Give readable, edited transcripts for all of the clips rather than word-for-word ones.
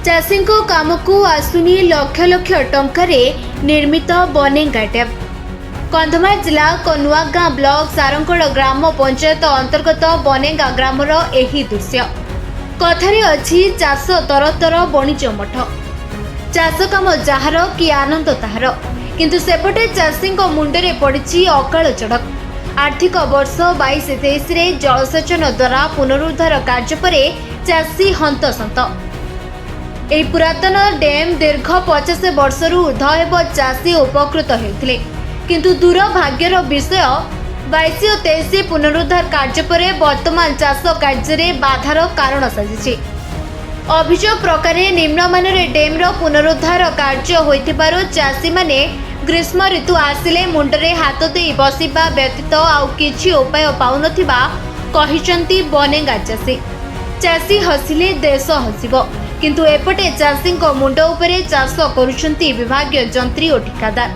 चाषी काम को आसुनी लक्ष लक्ष टंकार निर्मित बनेगा डैम। कंधमाल जिला कनुआगाँ ब्लॉक सारंगड़ ग्राम पंचायत अंतर्गत बनेगा ग्रामर एही दृश्य। कथारे अच्छी चाष तरतर बणिज मठ। चाष काम जार कि आनंद ताहार, किंतु सेपटे चाषी मुंडे पड़ी अकाल चढ़क। आर्थिक वर्ष 22-23 जलसेचन द्वारा पुनरुद्धार कार्य पर चाषी हंतसंत। यह पुरातन डैम दीर्घ 50 वर्षर ऊर्ध एवं चाषी उपकृत होते, किंतु दुर्भाग्यर विषय 22 और 23 पुनरुद्धार कार्य पर वर्तमान चाष कार्य बाधार कारण साजिश। अभियोग प्रकार निम्नमान डैम्र पुनरुद्धार कार्य होइथिबारु चाषी माने ग्रीष्म ऋतु आसिले मुंडरे हाथ दे बसिबा व्यतीत आउ किछि उपाय पाउनथिबा कहिसंती बनेगा चाषी। चाषी हसिले देश हसिबो, किंतु एपटे चाषी मुंड उपरे चाष करुछंती विभागीय जंत्री और ठिकादार।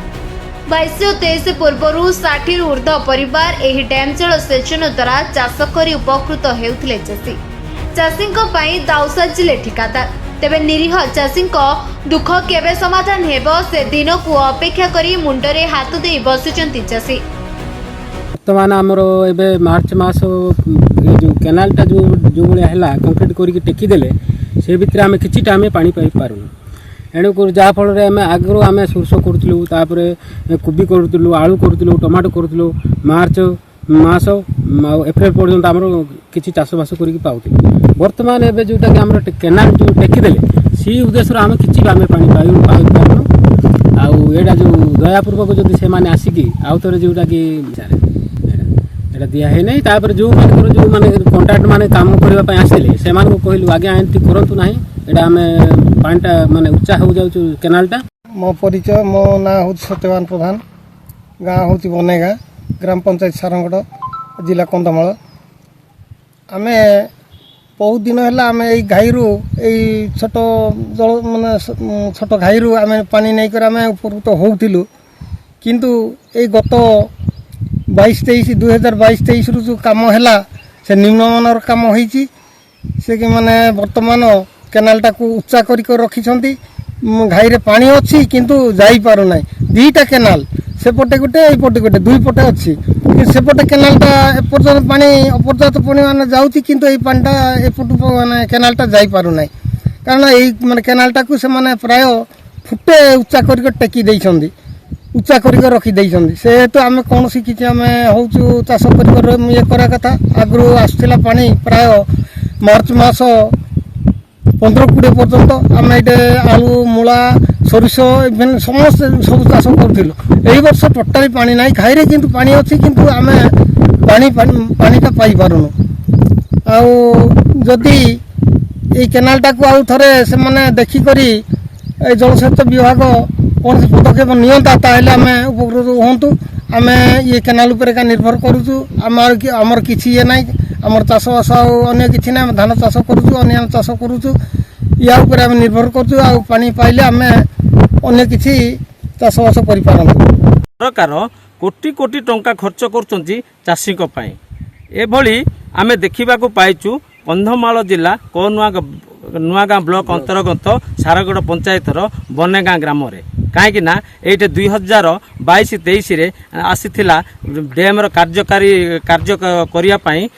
22 और 23 पूर्व 60 ऊर्ध परिवार एही डैम जल सेचन द्वारा चाष करी उपकृत हेउथिले चाषी। चाषी दाउ साजिले ठिकादार। तेबे निरीह चाषी दुख केबे समाधान हेबो से दिन को अपेक्षा करी मुंडरे हाथ दे बसिचंती चाषी। वर्तमान आमर एबे मार्च मास जो केनालटा जो भाया है कंक्रीट करके टेकी देले से भितर आम किछिटा आम पानी पाई पारुनु। एणुक जहाँफल आम आगु आम सोर्स करूँ, कोबी करूँ, आलू करूँ, टमाटो करूँ। मार्च मास एप्रिल पर्यंत आमर किसी चाषबास करके पाऊँ। वर्तमान एवं जोटा कि आम केनाल जो टेकीदेले सी उद्देश्य आम कि आम पानी पाइपारूँ। आईटा जो दयापूर्वक जदि से आसिकी आउ थे जोटा कि दिहे ना जो मैंने कंट्राक्ट मैंने काम करने आसते से कहलु आगे एमती करूँ ना यहाँ आम पाटा मानने उच्चा हो जाऊँ केनालटा। मो परिचय मो ना हूँ सत्यवान प्रधान, गाँ हूँ बनेगा, ग्राम पंचायत सारंगड़, जिला कंधमाल। आम बहुत दिन है आम यही घाईरू यही छोट जल मानने छोट घाईरू आम पानी नहीं कर आम उपकृत होउथिलु, किंतु ये गत 2022-23 रु जो काम है से निम्नमानर काम होईची। से कि माने वर्तमान केनालटा को उच्चा कर रखिछंती। घाई रे पानी अच्छी किंतु जाई पारु नाही। दुईटा केनाल सेपटे गोटे एपटे गोटे दुई पटे अच्छी, सेपटे केनालटा एपर्यंत पानी अपर्याप्त परिमाण जाउची, किंतु एई पानीटा एपटु माने केनालटा जाई पारु नाही। कारण एई माने केनालटा को से माने प्राय फुटे उच्चा कर टेकी देइछंती, उच्चा कर रखी देइछंती। से तो आमे कोनोसी किछि आमे होउचु चाष कर ये करा कथा। आगु आसथिला पानी प्राय मार्च मास 15-20 पर्यंत आम ये आलू, मूला, सोरिष इभेन समस्त सब चाष करूँ। यही वर्ष टोटाली पानी ना घाई रे किंतु पानी अच्छी, किंतु आम पानीटा पाई पारुनु। आदि ये केनालटा को आउ थे से मैंने देखिकी जलसेच विभाग कौन से पदक्षेप नियंता ताहले आम उपकृत हूँ। आम ये केनाल उपर का निर्भर करूँ। आमर किसी ये ना आमर चाषबास अन्य किसी ना धान चाष करूँ, अन्य चाष करूँ। या उपर आम निर्भर करूँ। आ पानी पाइले आम अन्य किसी चाषबास कर सरकार कोटी कोटी टंका खर्च कर चाषी एभली आम देखा पाइचु। कंधमाल जिला कनुआगाँ ब्लॉक अंतर्गत सारगड़ पंचायतर बनेगा ग्राम कहीं ये 2022-23 आसीथिला डैम्र कार्य करने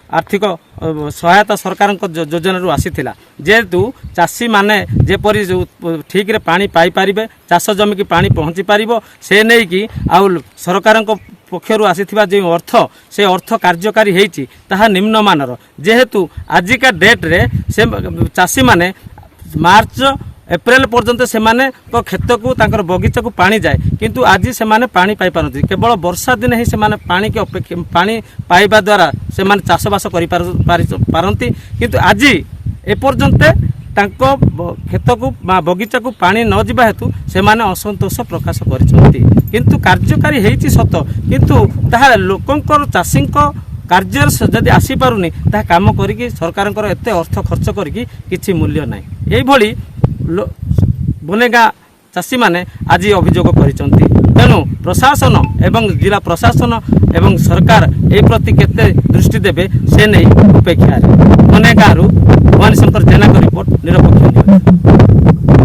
आर्थिक सहायता सरकार योजन आसीथिला। जेहेतु चाषी माने जेपरी ठीक रे पानी पाई पारिबे, चाष जमी की पानी पहुँची पारिबो, से नहीं कि आउ सरकार पक्षर आसीथिबा जे अर्थ से अर्थ कार्यकारी हेची ताहा निम्नमानर। जेहेतु आजिका डेट रे से चाषी माने मार्च एप्रिल पर्यंत से खेत को तांकर बगीचा को पानी जाए, किंतु आज से पानी पाई पारती। केवल वर्षा दिन ही से पानी के पानी पाइबा द्वारा से चाषबास करती, किंतु आज एपर्यंत तांको खेत को बगीचा को पानी न जिबा हेतु से असंतोष प्रकाश करछंती। किंतु कार्यकारी हेची सत, किंतु ताहा लोकंकर चाषी कार्य जदि आसी पारुनी ता काम करिकी सरकारंकर एते अर्थ खर्च करिकी किछि मूल्य नाही। एई भली बनेगा चाषी माने आज अभियोग करिसंती। तेणु प्रशासन एवं जिला प्रशासन एवं सरकार ए प्रति केते दृष्टि देबे से नहीं उपेक्षा। बनेगारू भवानी शंकर जेना का रिपोर्ट निरपेक्ष।